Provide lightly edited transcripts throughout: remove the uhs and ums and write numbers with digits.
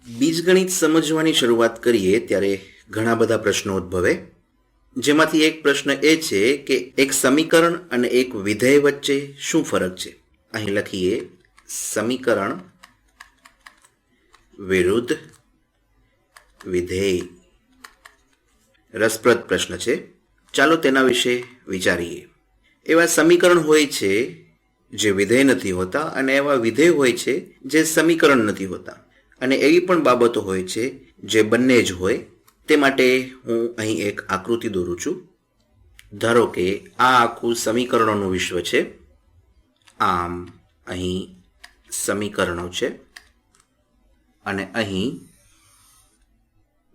બીજગણિત સમજવાની શરૂઆત કરીએ ત્યારે ઘણા બધા પ્રશ્નો ઉદ્ભવે, જેમાંથી એક પ્રશ્ન એ છે કે એક સમીકરણ અને એક વિધેય વચ્ચે શું ફરક છે. અહીં લખીએ સમીકરણ વિરુદ્ધ વિધેય. રસપ્રદ પ્રશ્ન છે, ચાલો તેના વિશે વિચારીએ. એવા સમીકરણ હોય છે જે વિધેય નથી હોતા અને એવા વિધેય હોય છે જે સમીકરણ નથી હોતા, અને એવી પણ બાબતો હોય છે જે બંને જ હોય. તે માટે હું અહીં એક આકૃતિ દોરું છું. ધારો કે આ આખું સમીકરણોનું વિશ્વ છે. આમ અહીં સમીકરણો છે અને અહીં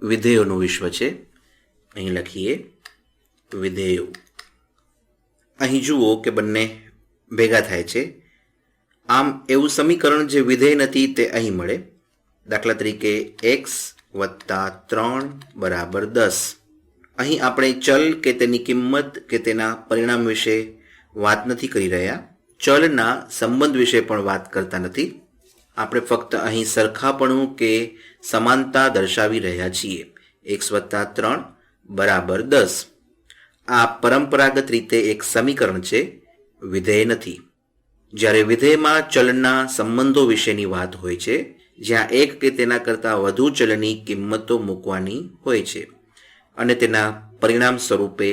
વિધેયોનું વિશ્વ છે. અહીં લખીએ વિધેયો. અહીં જુઓ કે બંને ભેગા થાય છે. આમ એવું સમીકરણ જે વિધેય નથી તે અહીં મળે. દાખલા તરીકે x + 3 = 10. અહીં આપણે ચલ કે તેની કિંમત કે તેના પરિણામ વિશે વાત નથી કરી રહ્યા. ચલના સંબંધ વિશે પણ વાત કરતા નથી. આપણે ફક્ત અહીં સરખાપણું કે સમાનતા દર્શાવી રહ્યા છીએ. x + 3 = 10. આ પરંપરાગત રીતે એક સમીકરણ છે, વિધેય નથી. જ્યારે વિધેયમાં ચલના સંબંધો વિશેની વાત હોય છે, જ્યાં એક કે તેના કરતાં વધુ ચલની કિંમતો મૂકવાની હોય છે અને તેના પરિણામ સ્વરૂપે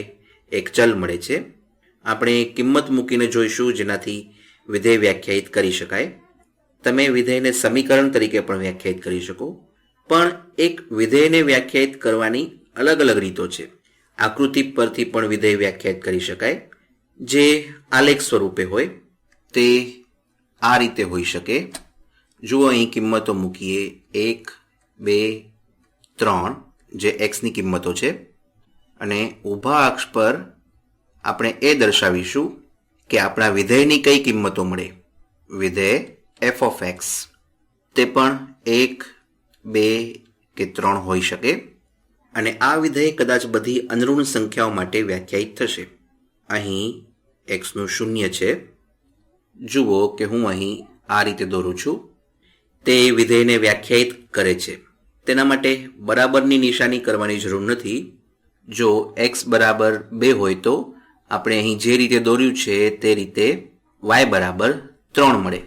એક ચલ મળે છે. આપણે કિંમત મૂકીને જોઈશું જેનાથી વિધેય વ્યાખ્યાયિત કરી શકાય. તમે વિધેયને સમીકરણ તરીકે પણ વ્યાખ્યાયિત કરી શકો, પણ એક વિધેયને વ્યાખ્યાયિત કરવાની અલગ અલગ રીતો છે. આકૃતિ પરથી પણ વિધેય વ્યાખ્યાયિત કરી શકાય, જે આલેખ સ્વરૂપે હોય. તે આ રીતે હોઈ શકે. જુઓ, અહીં કિંમતો મૂકીએ 1, 2, 3 જે એક્સની કિંમતો છે, અને ઊભા અક્ષ પર આપણે એ દર્શાવીશું કે આપણા વિધેયની કઈ કિંમતો મળે. વિધેય f of x તે પણ 1, 2 કે 3 હોઈ શકે, અને આ વિધેય કદાચ બધી અનઋણ સંખ્યાઓ માટે વ્યાખ્યાયિત થશે. અહીં એક્સનું 0 છે. જુઓ કે હું અહીં આ રીતે દોરું છું. તે વિધેયને વ્યાખ્યાયિત કરે છે. તેના માટે બરાબરની નિશાની કરવાની જરૂર નથી. જો x = 2 હોય તો આપણે અહીં જે રીતે દોર્યું છે તે રીતે y = 3 મળે.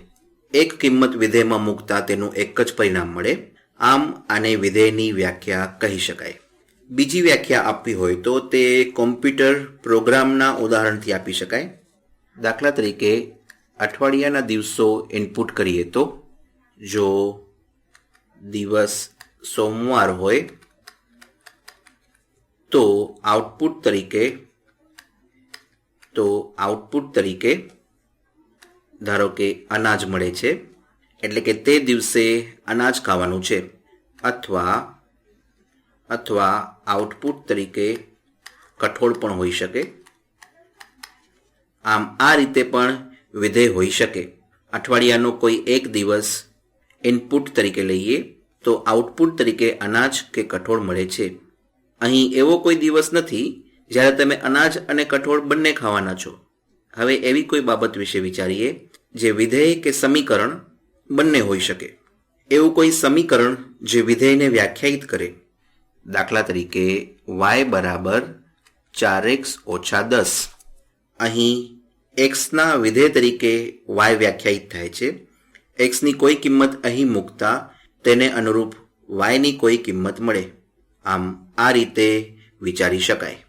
એક કિંમત વિધેયમાં મૂકતા તેનું એક જ પરિણામ મળે. આમ આને વિધેયની વ્યાખ્યા કહી શકાય. બીજી વ્યાખ્યા આપવી હોય તો તે કોમ્પ્યુટર પ્રોગ્રામના ઉદાહરણથી આપી શકાય. દાખલા તરીકે અઠવાડિયાના દિવસો ઇનપુટ કરીએ તો જો દિવસ સોમવાર હોય તો આઉટપુટ તરીકે ધારો કે અનાજ મળે છે, એટલે કે તે દિવસે અનાજ ખાવાનું છે, અથવા આઉટપુટ તરીકે કઠોળ પણ હોઈ શકે. આમ આ રીતે પણ વિધેય હોઈ શકે. અઠવાડિયાનો કોઈ એક દિવસ ઇનપુટ તરીકે લઈએ તો આઉટપુટ તરીકે અનાજ કે કઠોળ મળે છે. અહીં એવો કોઈ દિવસ નથી જ્યારે તમે અનાજ અને કઠોળ બંને ખાવાના છો. હવે એવી કોઈ બાબત વિશે વિચારીએ જે વિધેય કે સમીકરણ બંને હોઈ શકે. એવું કોઈ સમીકરણ જે વિધેયને વ્યાખ્યાયિત કરે. દાખલા તરીકે y = 4x - 10. અહીં એક્સના વિધેય તરીકે y વ્યાખ્યાયિત થાય છે. એક્સની કોઈ કિંમત અહીં મૂકતા તેને અનુરૂપ yની કોઈ કિંમત મળે. આમ આ રીતે વિચારી શકાય.